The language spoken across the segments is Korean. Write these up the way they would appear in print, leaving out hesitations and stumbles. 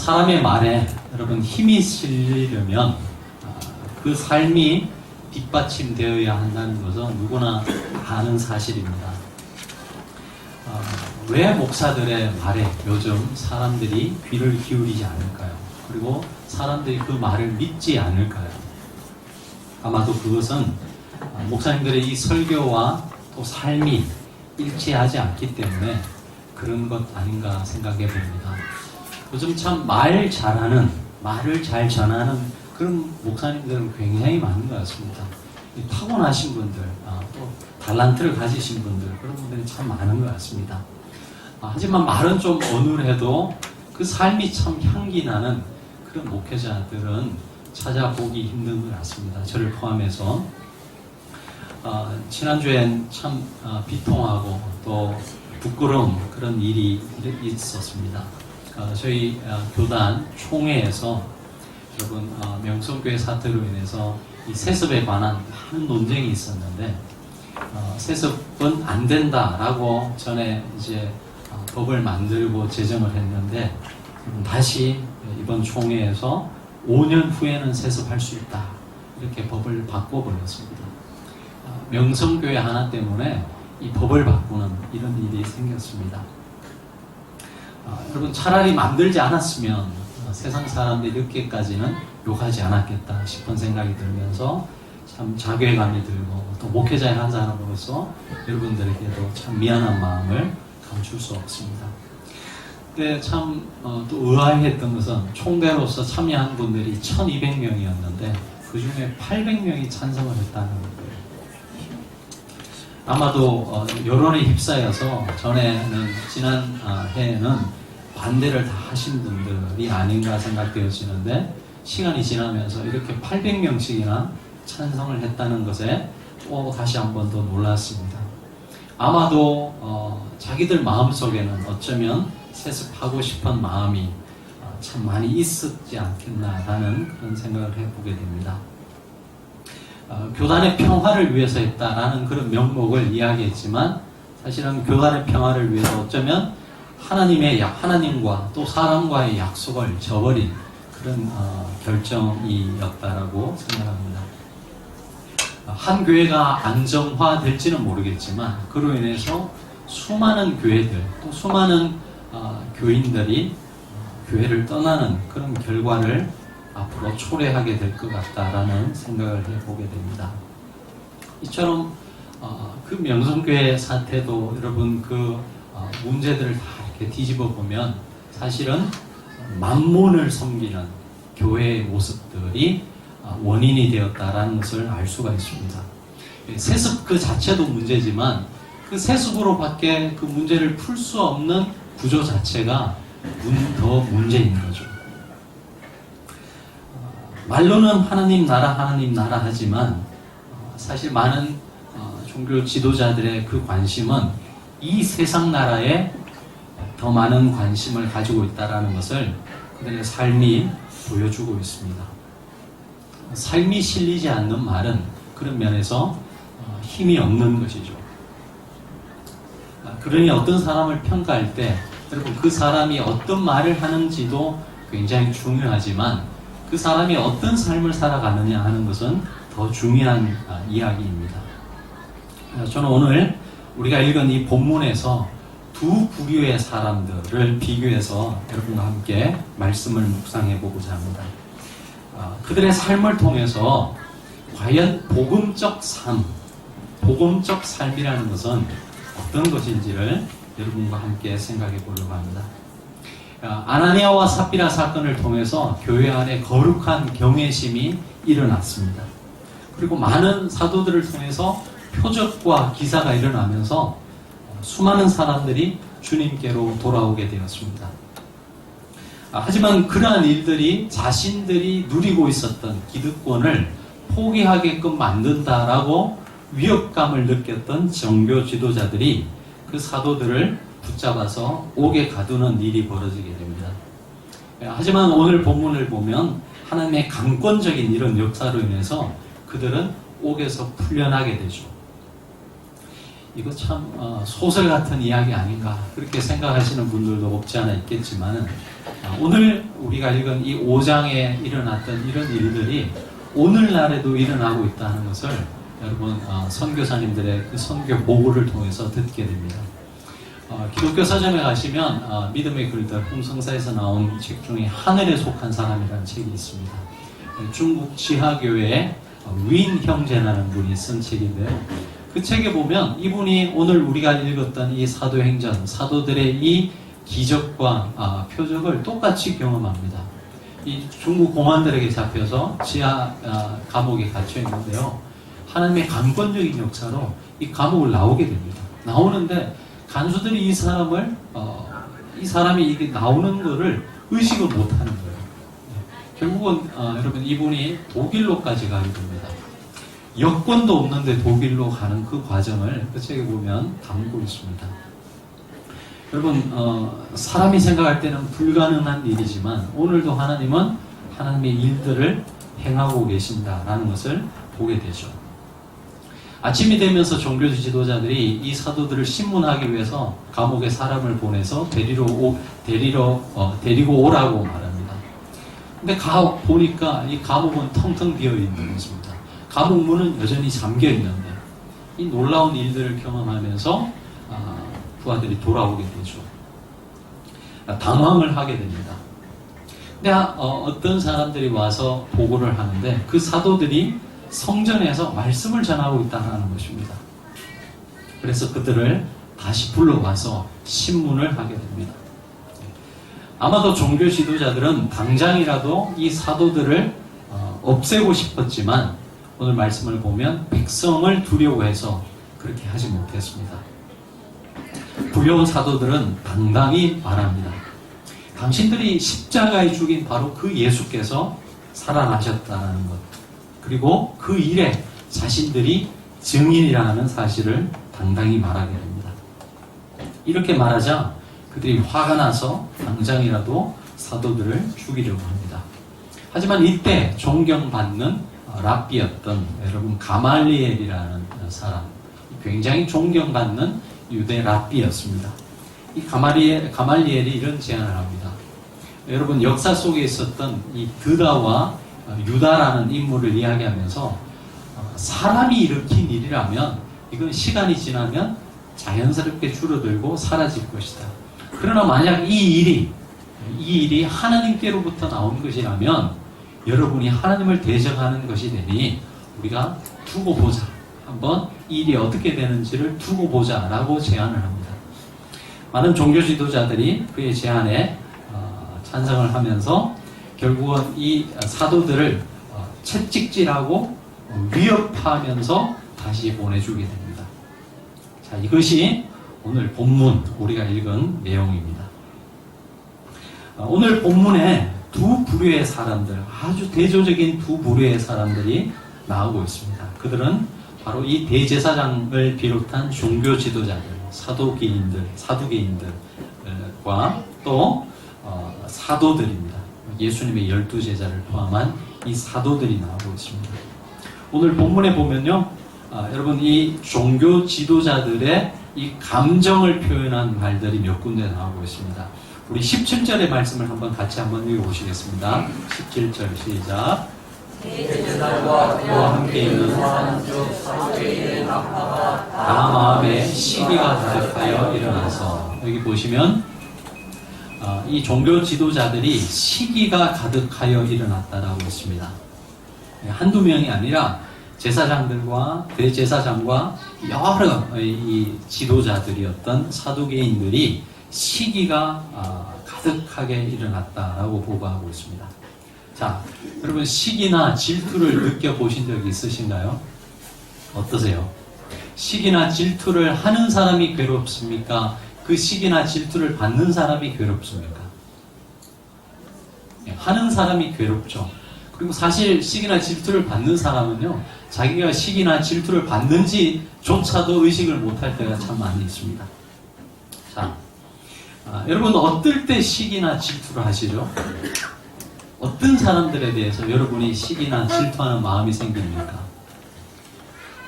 사람의 말에 여러분 힘이 실리려면 그 삶이 뒷받침되어야 한다는 것은 누구나 아는 사실입니다. 왜 목사들의 말에 요즘 사람들이 귀를 기울이지 않을까요? 그리고 사람들이 그 말을 믿지 않을까요? 아마도 그것은 목사님들의 이 설교와 또 삶이 일치하지 않기 때문에 그런 것 아닌가 생각해 봅니다. 요즘 참 말 잘하는, 말을 잘 전하는 그런 목사님들은 굉장히 많은 것 같습니다. 타고나신 분들, 또 달란트를 가지신 분들, 그런 분들이 참 많은 것 같습니다. 하지만 말은 좀 어눌해도 그 삶이 참 향기 나는 그런 목회자들은 찾아보기 힘든 것 같습니다. 저를 포함해서. 지난주엔 참 비통하고 또 부끄러운 그런 일이 있었습니다. 저희 교단 총회에서 여러분 명성교회 사태로 인해서 이 세습에 관한 많은 논쟁이 있었는데 세습은 안 된다라고 전에 이제 법을 만들고 제정을 했는데 다시 이번 총회에서 5년 후에는 세습할 수 있다 이렇게 법을 바꿔버렸습니다. 명성교회 하나 때문에 이 법을 바꾸는 이런 일이 생겼습니다. 여러분 차라리 만들지 않았으면 세상 사람들이 이렇게까지는 욕하지 않았겠다 싶은 생각이 들면서 참 자괴감이 들고 또 목회자의 한 사람으로서 여러분들에게도 참 미안한 마음을 감출 수 없습니다. 근데 참 또 의아했던 것은 총대로서 참여한 분들이 1200명이었는데 그 중에 800명이 찬성을 했다는 거예요. 아마도 여론에 휩싸여서 전에는 지난 해에는 반대를 다 하신 분들이 아닌가 생각되어지는데 시간이 지나면서 이렇게 800명씩이나 찬성을 했다는 것에 또 다시 한 번 더 놀랐습니다. 아마도 자기들 마음속에는 어쩌면 세습하고 싶은 마음이 참 많이 있었지 않겠나라는 그런 생각을 해보게 됩니다. 교단의 평화를 위해서 했다라는 그런 명목을 이야기했지만 사실은 교단의 평화를 위해서 어쩌면 하나님과 또 사람과의 약속을 저버린 그런 결정이었다라고 생각합니다. 한 교회가 안정화될지는 모르겠지만 그로 인해서 수많은 교회들 또 수많은 교인들이 교회를 떠나는 그런 결과를 앞으로 초래하게 될 것 같다라는 생각을 해보게 됩니다. 이처럼 그 명성교회 사태도 여러분 그 문제들을 다 이렇게 뒤집어 보면 사실은 만몬을 섬기는 교회의 모습들이 원인이 되었다라는 것을 알 수가 있습니다. 세습 그 자체도 문제지만 그 세습으로밖에 그 문제를 풀 수 없는 구조 자체가 더 문제인 거죠. 말로는 하나님 나라 하지만 사실 많은 종교 지도자들의 그 관심은 이 세상 나라에 더 많은 관심을 가지고 있다는 것을 그들의 삶이 보여주고 있습니다. 삶이 실리지 않는 말은 그런 면에서 힘이 없는 것이죠. 그러니 어떤 사람을 평가할 때 여러분 그 사람이 어떤 말을 하는지도 굉장히 중요하지만 그 사람이 어떤 삶을 살아가느냐 하는 것은 더 중요한 이야기입니다. 저는 오늘 우리가 읽은 이 본문에서 두 부류의 사람들을 비교해서 여러분과 함께 말씀을 묵상해 보고자 합니다. 그들의 삶을 통해서 과연 복음적 삶이라는 것은 어떤 것인지를 여러분과 함께 생각해 보려고 합니다. 아나니아와 삽비라 사건을 통해서 교회 안에 거룩한 경외심이 일어났습니다. 그리고 많은 사도들을 통해서 표적과 기사가 일어나면서 수많은 사람들이 주님께로 돌아오게 되었습니다. 하지만 그러한 일들이 자신들이 누리고 있었던 기득권을 포기하게끔 만든다라고 위협감을 느꼈던 정교 지도자들이 그 사도들을 붙잡아서 옥에 가두는 일이 벌어지게 됩니다. 하지만 오늘 본문을 보면 하나님의 강권적인 이런 역사로 인해서 그들은 옥에서 풀려나게 되죠. 이거 참 소설 같은 이야기 아닌가 그렇게 생각하시는 분들도 없지 않아 있겠지만 오늘 우리가 읽은 이 5장에 일어났던 이런 일들이 오늘날에도 일어나고 있다는 것을 여러분 선교사님들의 그 선교 보고를 통해서 듣게 됩니다. 기독교 서점에 가시면 믿음의 글들 홍성사에서 나온 책 중에 하늘에 속한 사람이라는 책이 있습니다. 중국 지하교회의 윈 형제라는 분이 쓴 책인데요. 그 책에 보면 이분이 오늘 우리가 읽었던 이 사도행전, 사도들의 이 기적과 표적을 똑같이 경험합니다. 이 중국 공안들에게 잡혀서 지하 감옥에 갇혀 있는데요. 하나님의 강권적인 역사로 이 감옥을 나오게 됩니다. 나오는데 간수들이 이 사람이 이게 나오는 거를 의식을 못하는 거예요. 결국은 여러분 이분이 독일로까지 가게 됩니다. 여권도 없는데 독일로 가는 그 과정을 그 책에 보면 담고 있습니다. 여러분 사람이 생각할 때는 불가능한 일이지만 오늘도 하나님은 하나님의 일들을 행하고 계신다라는 것을 보게 되죠. 아침이 되면서 종교 지도자들이 이 사도들을 신문하기 위해서 감옥에 사람을 보내서 데리고 오라고 말합니다. 근데 보니까 이 감옥은 텅텅 비어 있는 것입니다. 감옥 문은 여전히 잠겨 있는데 이 놀라운 일들을 경험하면서 부하들이 돌아오게 되죠. 당황을 하게 됩니다. 근데 어떤 사람들이 와서 보고를 하는데 그 사도들이 성전에서 말씀을 전하고 있다는 것입니다. 그래서 그들을 다시 불러와서 신문을 하게 됩니다. 아마도 종교 지도자들은 당장이라도 이 사도들을 없애고 싶었지만 오늘 말씀을 보면 백성을 두려워해서 그렇게 하지 못했습니다. 불려온 사도들은 당당히 말합니다. 당신들이 십자가에 죽인 바로 그 예수께서 살아나셨다는 것, 그리고 그 일에 자신들이 증인이라는 사실을 당당히 말하게 됩니다. 이렇게 말하자 그들이 화가 나서 당장이라도 사도들을 죽이려고 합니다. 하지만 이때 존경받는 랍비였던 여러분 가말리엘이라는 사람, 굉장히 존경받는 유대 랍비였습니다. 이 가말리엘이 이런 제안을 합니다. 여러분 역사 속에 있었던 이 드다와 유다라는 인물을 이야기하면서 사람이 일으킨 일이라면 이건 시간이 지나면 자연스럽게 줄어들고 사라질 것이다. 그러나 만약 이 일이 하나님께로부터 나온 것이라면 여러분이 하나님을 대적하는 것이 되니 우리가 두고 보자. 한번 이 일이 어떻게 되는지를 두고 보자 라고 제안을 합니다. 많은 종교 지도자들이 그의 제안에 찬성을 하면서 결국은 이 사도들을 채찍질하고 위협하면서 다시 보내주게 됩니다. 자, 이것이 오늘 본문 우리가 읽은 내용입니다. 오늘 본문에 두 부류의 사람들, 아주 대조적인 두 부류의 사람들이 나오고 있습니다. 그들은 바로 이 대제사장을 비롯한 종교 지도자들, 사두개인들과 또 사도들입니다. 예수님의 12제자를 포함한 이 사도들이 나오고 있습니다. 오늘 본문에 보면요, 여러분 이 종교 지도자들의 이 감정을 표현한 말들이 몇 군데 나오고 있습니다. 우리 17절의 말씀을 같이 한번 읽어보시겠습니다. 17절 시작. 대제사장과 그와 함께 있는 다 마음에 시기가 가득하여 일어나서, 여기 보시면 이 종교 지도자들이 시기가 가득하여 일어났다라고 했습니다. 한두 명이 아니라 제사장들과 대제사장과 여러 이 지도자들이었던 사두개인들이 시기가 가득하게 일어났다라고 보고하고 있습니다. 자, 여러분 시기나 질투를 느껴보신 적이 있으신가요? 어떠세요? 시기나 질투를 하는 사람이 괴롭습니까? 그 시기나 질투를 받는 사람이 괴롭습니까? 하는 사람이 괴롭죠. 그리고 사실 시기나 질투를 받는 사람은요, 자기가 시기나 질투를 받는지조차도 의식을 못할 때가 참 많이 있습니다. 자, 여러분 어떨 때 시기나 질투를 하시죠? 어떤 사람들에 대해서 여러분이 시기나 질투하는 마음이 생깁니까?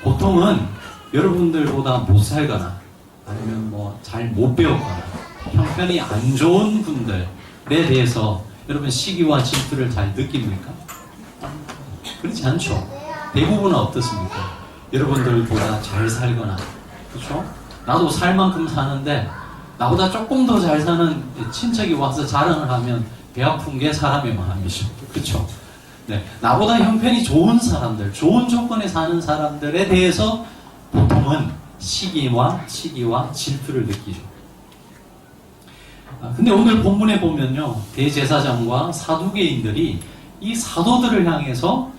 보통은 여러분들보다 못 살거나 아니면 뭐 잘 못 배웠거나 형편이 안 좋은 분들에 대해서 여러분 시기와 질투를 잘 느낍니까? 그렇지 않죠. 대부분은 어떻습니까? 여러분들보다 잘 살거나, 그렇죠? 나도 살 만큼 사는데 나보다 조금 더 잘 사는 친척이 와서 자랑을 하면 배 아픈 게 사람의 마음이죠. 그렇죠? 네, 나보다 형편이 좋은 사람들, 좋은 조건에 사는 사람들에 대해서 보통은 시기와 질투를 느끼죠. 근데 오늘 본문에 보면요, 대제사장과 사두개인들이 이 사도들을 향해서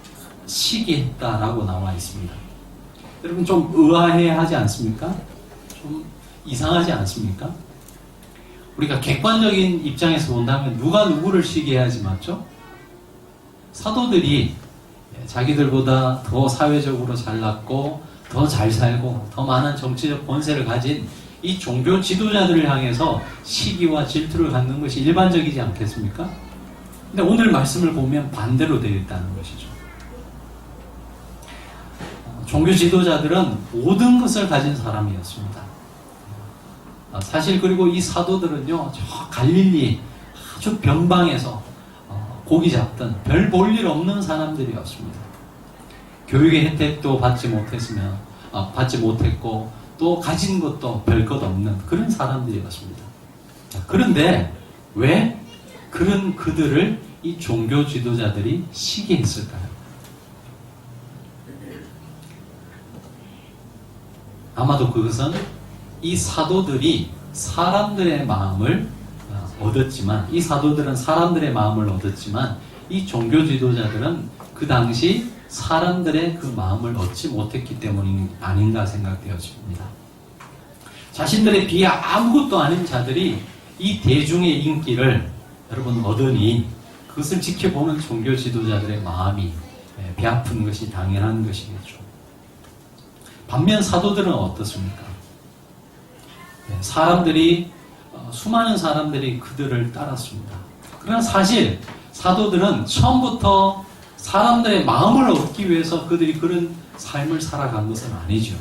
시기했다라고 나와 있습니다. 여러분 좀 의아해 하지 않습니까? 좀 이상하지 않습니까? 우리가 객관적인 입장에서 본다면 누가 누구를 시기해야지 맞죠? 사도들이 자기들보다 더 사회적으로 잘났고 더 잘 살고 더 많은 정치적 권세를 가진 이 종교 지도자들을 향해서 시기와 질투를 갖는 것이 일반적이지 않겠습니까? 근데 오늘 말씀을 보면 반대로 되어 있다는 것이죠. 종교 지도자들은 모든 것을 가진 사람이었습니다. 사실 그리고 이 사도들은요, 저 갈릴리 아주 변방에서 고기 잡던 별 볼 일 없는 사람들이었습니다. 교육의 혜택도 받지 못했고 또 가진 것도 별 것 없는 그런 사람들이었습니다. 그런데 왜 그런 그들을 이 종교 지도자들이 시기했을까요? 아마도 그것은 이 사도들이 사람들의 마음을 얻었지만, 이 사도들은 사람들의 마음을 얻었지만 이 종교 지도자들은 그 당시 사람들의 그 마음을 얻지 못했기 때문이 아닌가 생각되어집니다. 자신들의 비하 아무것도 아닌 자들이 이 대중의 인기를 여러분 얻으니 그것을 지켜보는 종교 지도자들의 마음이 배아픈 것이 당연한 것이겠죠. 반면 사도들은 어떻습니까? 수많은 사람들이 그들을 따랐습니다. 그러나 사실 사도들은 처음부터 사람들의 마음을 얻기 위해서 그들이 그런 삶을 살아간 것은 아니죠.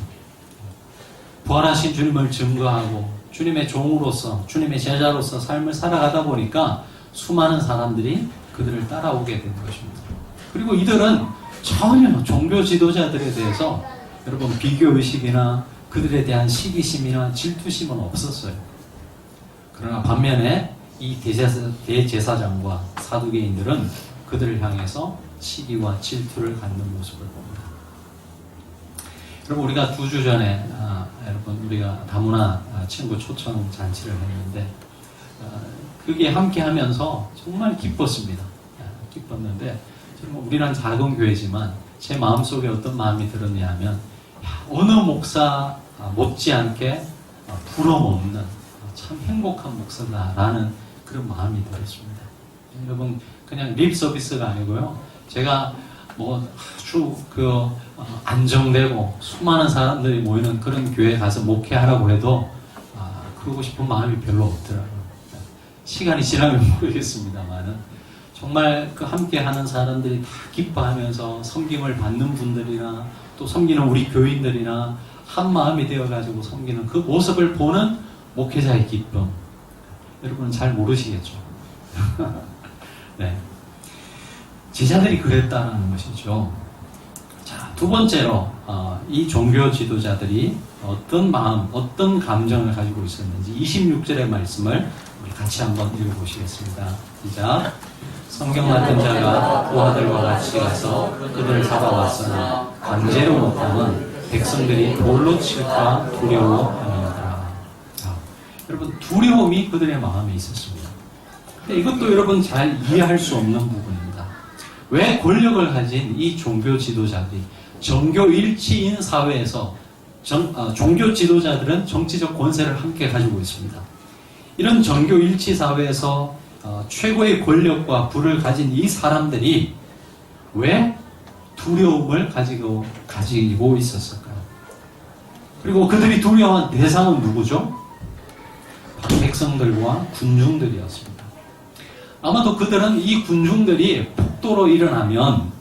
부활하신 주님을 증거하고 주님의 종으로서, 주님의 제자로서 삶을 살아가다 보니까 수많은 사람들이 그들을 따라오게 된 것입니다. 그리고 이들은 전혀 종교 지도자들에 대해서 여러분 비교의식이나 그들에 대한 시기심이나 질투심은 없었어요. 그러나 반면에 이 대제사장과 사두개인들은 그들을 향해서 시기와 질투를 갖는 모습을 봅니다. 여러분 우리가 2주 전에 여러분 우리가 다문화 친구 초청 잔치를 했는데 그게 함께 하면서 정말 기뻤습니다. 기뻤는데 우리는 작은 교회지만 제 마음속에 어떤 마음이 들었냐 하면 어느 목사 못지않게 부러먹는 참 행복한 목사다라는 그런 마음이 들었습니다. 여러분 그냥 립 서비스가 아니고요. 제가 뭐 아주 안정되고 수많은 사람들이 모이는 그런 교회에 가서 목회하라고 해도 그러고 싶은 마음이 별로 없더라고요. 시간이 지나면 모르겠습니다만은 정말 그 함께 하는 사람들이 다 기뻐하면서 섬김을 받는 분들이나 또 섬기는 우리 교인들이나 한 마음이 되어가지고 섬기는 그 모습을 보는 목회자의 기쁨. 여러분은 잘 모르시겠죠. 네. 제자들이 그랬다는 것이죠. 자, 두 번째로 이 종교 지도자들이 어떤 마음, 어떤 감정을 가지고 있었는지 26절의 말씀을 우리 같이 한번 읽어보시겠습니다. 시작. 성경 같은 자가 부하들과 같이 가서 그들을 잡아왔으나 강제로 못하면 백성들이 돌로 칠까 두려워하느니라. 여러분 두려움이 그들의 마음에 있었습니다. 근데 이것도 여러분 잘 이해할 수 없는 부분입니다. 왜 권력을 가진 이 종교 지도자들이 정교일치인 사회에서 종교 지도자들은 정치적 권세를 함께 가지고 있습니다. 이런 정교일치 사회에서 최고의 권력과 부를 가진 이 사람들이 왜 두려움을 가지고 있었을까요? 그리고 그들이 두려워한 대상은 누구죠? 백성들과 군중들이었습니다. 아마도 그들은 이 군중들이 폭도로 일어나면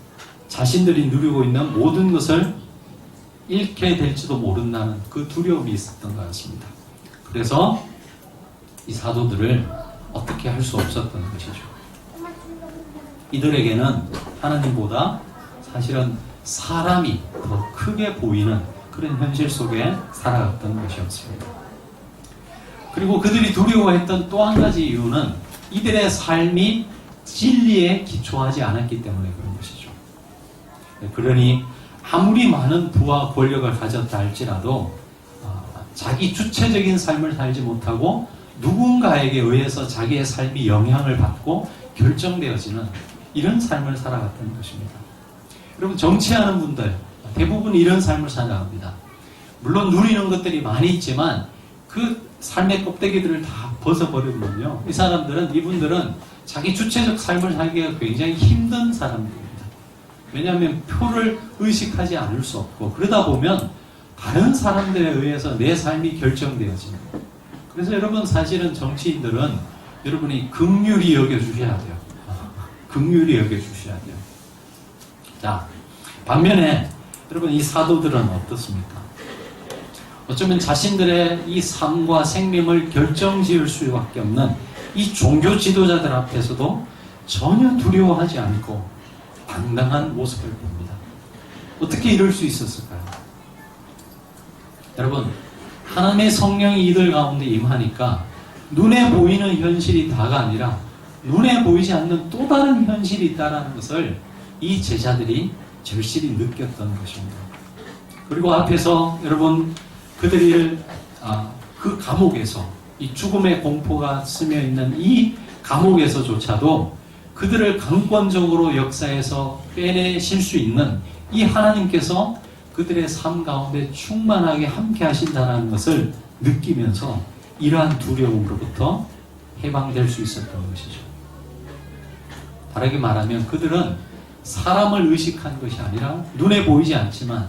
자신들이 누리고 있는 모든 것을 잃게 될지도 모른다는 그 두려움이 있었던 것 같습니다. 그래서 이 사도들을 어떻게 할 수 없었던 것이죠. 이들에게는 하나님보다 사실은 사람이 더 크게 보이는 그런 현실 속에 살아갔던 것이었습니다. 그리고 그들이 두려워했던 또 한 가지 이유는 이들의 삶이 진리에 기초하지 않았기 때문에 그런 것이죠. 그러니 아무리 많은 부와 권력을 가졌다 할지라도 자기 주체적인 삶을 살지 못하고 누군가에게 의해서 자기의 삶이 영향을 받고 결정되어지는 이런 삶을 살아갔던 것입니다. 여러분, 정치하는 분들 대부분 이런 삶을 살아갑니다. 물론 누리는 것들이 많이 있지만 그 삶의 껍데기들을 다 벗어버리면요, 이분들은 자기 주체적 삶을 살기가 굉장히 힘든 사람들입니다. 왜냐하면 표를 의식하지 않을 수 없고, 그러다 보면 다른 사람들에 의해서 내 삶이 결정되어지는 거예요. 그래서 여러분, 사실은 정치인들은 여러분이 긍휼히 여겨주셔야 돼요. 긍휼히 여겨주셔야 돼요. 자, 반면에 여러분, 이 사도들은 어떻습니까? 어쩌면 자신들의 이 삶과 생명을 결정지을 수밖에 없는 이 종교 지도자들 앞에서도 전혀 두려워하지 않고 당당한 모습을 봅니다. 어떻게 이럴 수 있었을까요? 여러분, 하나님의 성령이 이들 가운데 임하니까 눈에 보이는 현실이 다가 아니라 눈에 보이지 않는 또 다른 현실이 있다는 것을 이 제자들이 절실히 느꼈던 것입니다. 그리고 앞에서 여러분, 그들이 그 감옥에서, 이 죽음의 공포가 스며 있는 이 감옥에서조차도 그들을 강권적으로 역사에서 빼내실 수 있는 이 하나님께서 그들의 삶 가운데 충만하게 함께 하신다는 것을 느끼면서 이러한 두려움으로부터 해방될 수 있었던 것이죠. 다르게 말하면 그들은 사람을 의식한 것이 아니라 눈에 보이지 않지만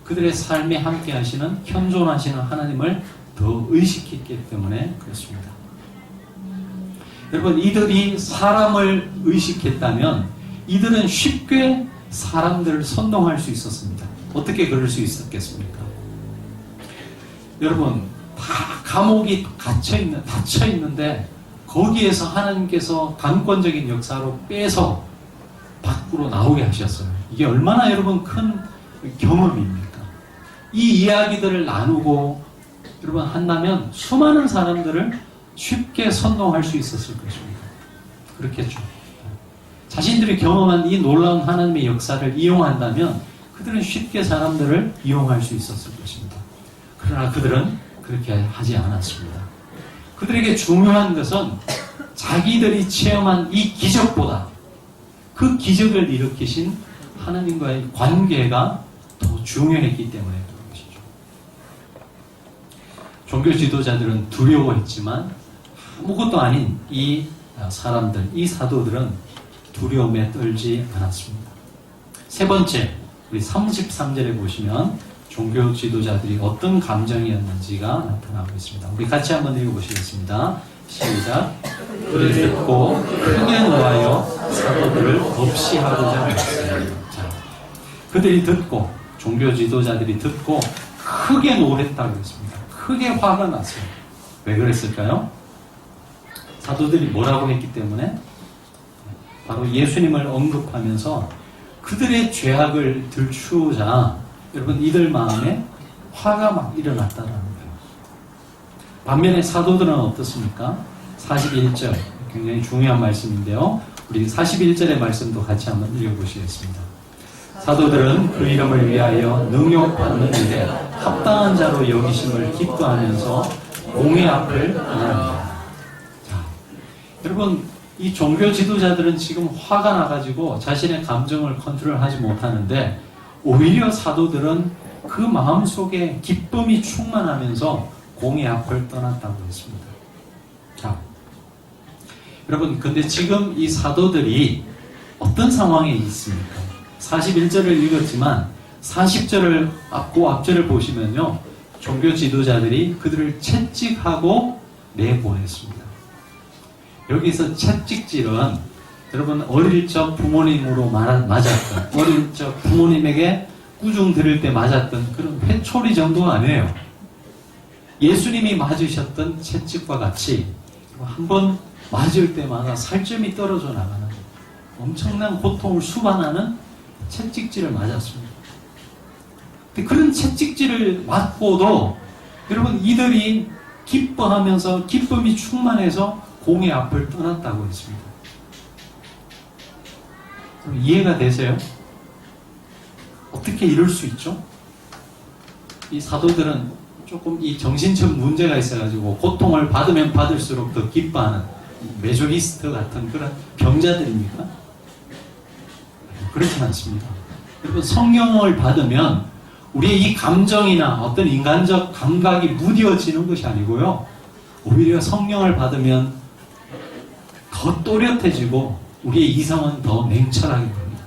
그들의 삶에 함께 하시는, 현존하시는 하나님을 더 의식했기 때문에 그렇습니다. 여러분, 이들이 사람을 의식했다면 이들은 쉽게 사람들을 선동할 수 있었습니다. 어떻게 그럴 수 있었겠습니까? 여러분, 다 감옥이 닫혀 있는데 거기에서 하나님께서 강권적인 역사로 빼서 밖으로 나오게 하셨어요. 이게 얼마나 여러분 큰 경험입니까? 이 이야기들을 나누고 여러분 한다면 수많은 사람들을 쉽게 선동할 수 있었을 것입니다. 그렇겠죠. 자신들이 경험한 이 놀라운 하나님의 역사를 이용한다면 그들은 쉽게 사람들을 이용할 수 있었을 것입니다. 그러나 그들은 그렇게 하지 않았습니다. 그들에게 중요한 것은 자기들이 체험한 이 기적보다 그 기적을 일으키신 하나님과의 관계가 더 중요했기 때문에 그런 것이죠. 종교 지도자들은 두려워했지만 아무것도 아닌 이 사람들, 이 사도들은 두려움에 떨지 않았습니다. 세 번째, 우리 33절에 보시면 종교 지도자들이 어떤 감정이었는지가 나타나고 있습니다. 우리 같이 한번 읽어보시겠습니다. 시작. 그를 듣고 크게 노하여 사도들을 없이 하고자 했어요. 자, 그들이 듣고, 종교 지도자들이 듣고 크게 노랬다고 했습니다. 크게 화가 났어요. 왜 그랬을까요? 사도들이 뭐라고 했기 때문에? 바로 예수님을 언급하면서 그들의 죄악을 들추자 여러분, 이들 마음에 화가 막 일어났다는 거예요. 반면에 사도들은 어떻습니까? 41절, 굉장히 중요한 말씀인데요. 우리 41절의 말씀도 같이 한번 읽어보시겠습니다. 사도들은 그 이름을 위하여 능욕받는 일에 합당한 자로 여기심을 기뻐하면서 공회 앞을 떠납니다. 자, 여러분, 이 종교 지도자들은 지금 화가 나가지고 자신의 감정을 컨트롤하지 못하는데 오히려 사도들은 그 마음속에 기쁨이 충만하면서 공의 앞을 떠났다고 했습니다. 자, 여러분, 근데 지금 이 사도들이 어떤 상황에 있습니까? 41절을 읽었지만 40절을 앞절을 보시면요, 종교 지도자들이 그들을 채찍하고 내보냈습니다. 여기서 채찍질은 여러분 어릴 적 부모님으로 맞았던, 어릴 적 부모님에게 꾸중 들을 때 맞았던 그런 회초리 정도가 아니에요. 예수님이 맞으셨던 채찍과 같이 한 번 맞을 때마다 살점이 떨어져 나가는 엄청난 고통을 수반하는 채찍질을 맞았습니다. 근데 그런 채찍질을 맞고도 여러분 이들이 기뻐하면서 기쁨이 충만해서 공의 앞을 떠났다고 했습니다. 이해가 되세요? 어떻게 이럴 수 있죠? 이 사도들은 조금 이 정신적 문제가 있어가지고 고통을 받으면 받을수록 더 기뻐하는 메조리스트 같은 그런 병자들입니까? 그렇지 않습니다. 여러분 성령을 받으면 우리의 이 감정이나 어떤 인간적 감각이 무뎌지는 것이 아니고요. 오히려 성령을 받으면 더 또렷해지고 우리의 이성은 더 냉철하게 됩니다.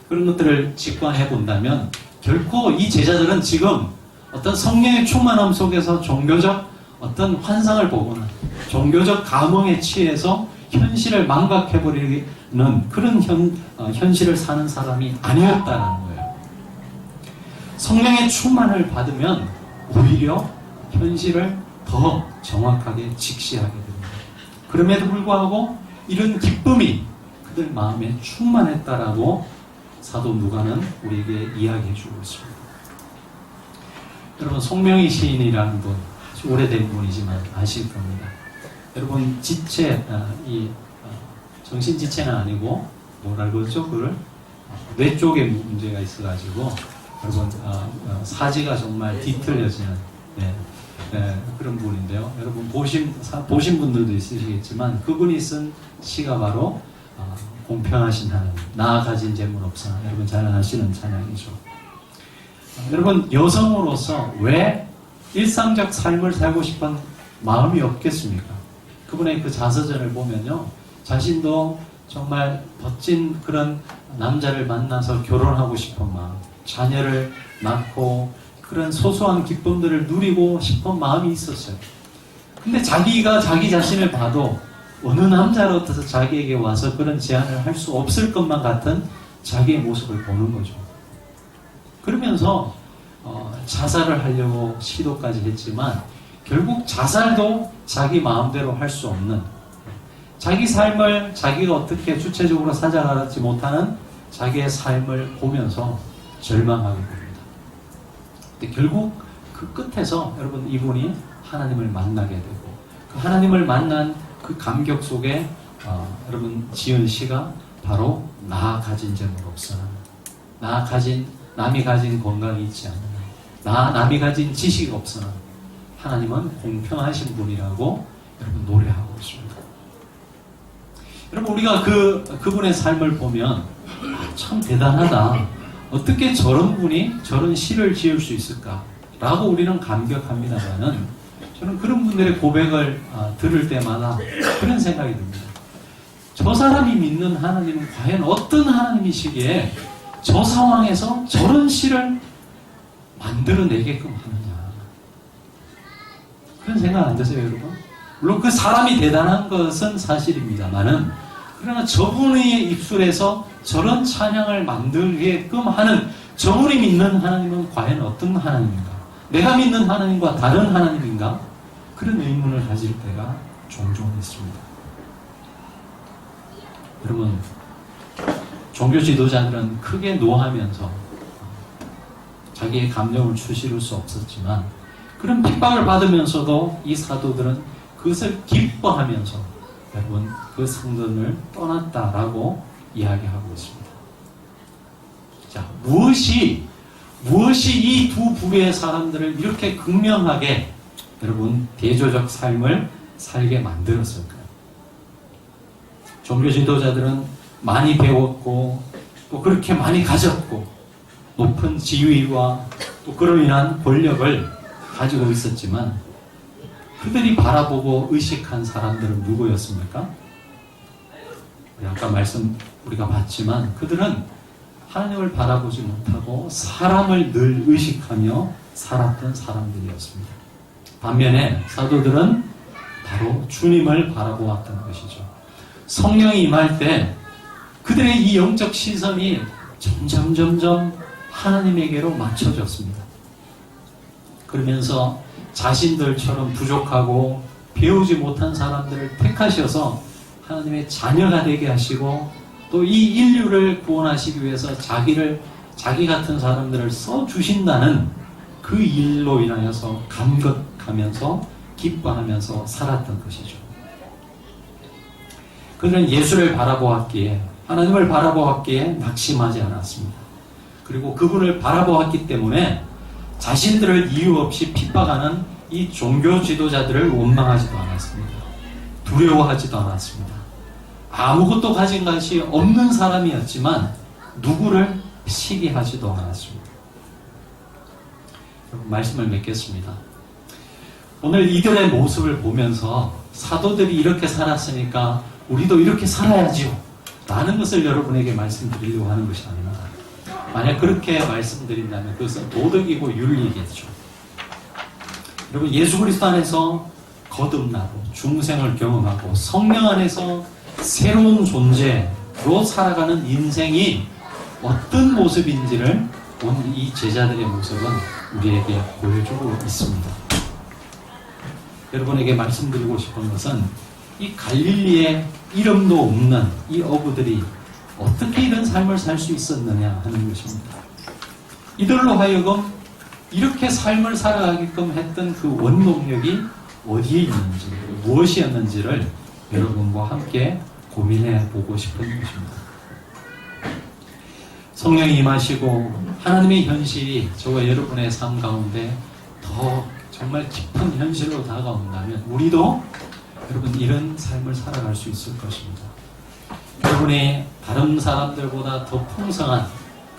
그런 것들을 직관해 본다면 결코 이 제자들은 지금 어떤 성령의 충만함 속에서 종교적 어떤 환상을 보거나 종교적 감흥에 취해서 현실을 망각해버리는 그런 현실을 사는 사람이 아니었다는 거예요. 성령의 충만을 받으면 오히려 현실을 더 정확하게 직시하게 됩니다. 그럼에도 불구하고 이런 기쁨이 그들 마음에 충만했다라고 사도 누가는 우리에게 이야기해 주고 있습니다. 여러분 송명희 시인이라는 분 아주 오래된 분이지만 아실 겁니다. 여러분 지체 정신지체는 아니고 뭐라 그러죠? 그걸 뇌 쪽에 문제가 있어가지고 여러분 사지가 정말 뒤틀려지는 그런 분인데요. 여러분 보신 분들도 있으시겠지만 그분이 쓴 시가 바로 공평하신 하나님 나 가진 재물 없으나 여러분 잘 아시는 찬양이죠. 여러분 여성으로서 왜 일상적 삶을 살고 싶은 마음이 없겠습니까? 그분의 그 자서전을 보면요. 자신도 정말 멋진 그런 남자를 만나서 결혼하고 싶은 마음, 자녀를 낳고 그런 소소한 기쁨들을 누리고 싶은 마음이 있었어요. 근데 자기가 자기 자신을 봐도 어느 남자로부터 자기에게 와서 그런 제안을 할 수 없을 것만 같은 자기의 모습을 보는 거죠. 그러면서 자살을 하려고 시도까지 했지만 결국 자살도 자기 마음대로 할 수 없는 자기 삶을 자기가 어떻게 주체적으로 살아가지 못하는 자기의 삶을 보면서 절망하게 됩니다. 근데 결국 그 끝에서 여러분 이분이 하나님을 만나게 되고 그 하나님을 만난 그 감격 속에 여러분 지은 시가 바로 나 가진 재물 없으나 남이 가진 건강이 있지 않으나 남이 가진 지식이 없으나 하나님은 공평하신 분이라고 여러분 노래하고 있습니다. 여러분 우리가 그분의 삶을 보면 참 대단하다. 어떻게 저런 분이 저런 시를 지을 수 있을까? 라고 우리는 감격합니다만은 저는 그런 분들의 고백을 들을 때마다 그런 생각이 듭니다. 저 사람이 믿는 하나님은 과연 어떤 하나님이시기에 저 상황에서 저런 시를 만들어내게끔 하느냐. 그런 생각 안 드세요, 여러분? 물론 그 사람이 대단한 것은 사실입니다만은 그러나 저분의 입술에서 저런 찬양을 만들게끔 하는 저분이 믿는 하나님은 과연 어떤 하나님인가? 내가 믿는 하나님과 다른 하나님인가? 그런 의문을 가질 때가 종종 있습니다. 여러분, 종교 지도자들은 크게 노하면서 자기의 감정을 추스릴 수 없었지만 그런 핍박을 받으면서도 이 사도들은 그것을 기뻐하면서 여러분 그 성전을 떠났다라고 이야기하고 있습니다. 자, 무엇이 이 두 부류의 사람들을 이렇게 극명하게 여러분 대조적 삶을 살게 만들었을까요? 종교 지도자들은 많이 배웠고 또 그렇게 많이 가졌고 높은 지위와 또 그로 인한 권력을 가지고 있었지만 그들이 바라보고 의식한 사람들은 누구였습니까? 아까 우리가 봤지만 그들은 하나님을 바라보지 못하고 사람을 늘 의식하며 살았던 사람들이었습니다. 반면에 사도들은 바로 주님을 바라보았던 것이죠. 성령이 임할 때 그들의 이 영적 시선이 점점 하나님에게로 맞춰졌습니다. 그러면서 자신들처럼 부족하고 배우지 못한 사람들을 택하셔서 하나님의 자녀가 되게 하시고 또 이 인류를 구원하시기 위해서 자기 같은 사람들을 써주신다는 그 일로 인하여서 감격하면서 기뻐하면서 살았던 것이죠. 그들은 예수를 바라보았기에, 하나님을 바라보았기에 낙심하지 않았습니다. 그리고 그분을 바라보았기 때문에 자신들을 이유 없이 핍박하는 이 종교 지도자들을 원망하지도 않았습니다. 두려워하지도 않았습니다. 아무것도 가진 것이 없는 사람이었지만 누구를 시기하지도 않았습니다. 말씀을 맺겠습니다. 오늘 이들의 모습을 보면서 사도들이 이렇게 살았으니까 우리도 이렇게 살아야지요 라는 것을 여러분에게 말씀드리려고 하는 것이 아닙니다. 만약 그렇게 말씀드린다면 그것은 도덕이고 윤리겠죠. 여러분, 예수 그리스도 안에서 거듭나고 중생을 경험하고 성령 안에서 새로운 존재로 살아가는 인생이 어떤 모습인지를 오늘 이 제자들의 모습은 우리에게 보여주고 있습니다. 여러분에게 말씀드리고 싶은 것은 이 갈릴리에 이름도 없는 이 어부들이 어떻게 이런 삶을 살 수 있었느냐 하는 것입니다. 이들로 하여금 이렇게 삶을 살아가게끔 했던 그 원동력이 어디에 있는지, 무엇이었는지를 여러분과 함께 고민해 보고 싶은 것입니다. 성령이 임하시고 하나님의 현실이 저와 여러분의 삶 가운데 더 정말 깊은 현실로 다가온다면 우리도 여러분 이런 삶을 살아갈 수 있을 것입니다. 여러분이 다른 사람들보다 더 풍성한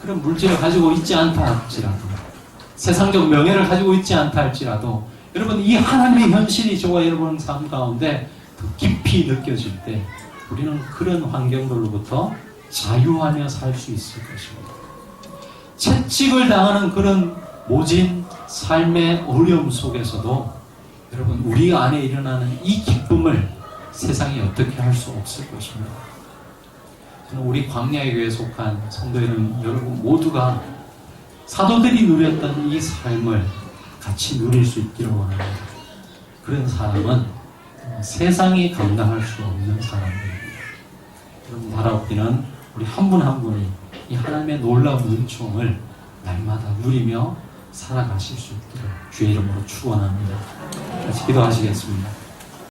그런 물질을 가지고 있지 않다 할지라도, 세상적 명예를 가지고 있지 않다 할지라도, 여러분 이 하나님의 현실이 저와 여러분 삶 가운데 더 깊이 느껴질 때 우리는 그런 환경들로부터 자유하며 살 수 있을 것입니다. 채찍을 당하는 그런 모진 삶의 어려움 속에서도 여러분 우리 안에 일어나는 이 기쁨을 세상이 어떻게 할 수 없을 것입니다. 저는 우리 광야의 교회에 속한 성도 여러분 모두가 사도들이 누렸던 이 삶을 같이 누릴 수 있기를 원합니다. 그런 사람은 세상이 감당할 수 없는 사람들입니다. 여러분 바라옵기는 우리 한 분 한 분이 이 하나님의 놀라운 은총을 날마다 누리며 살아가실 수 있기를 주의 이름으로 축원합니다. 같이 기도하시겠습니다.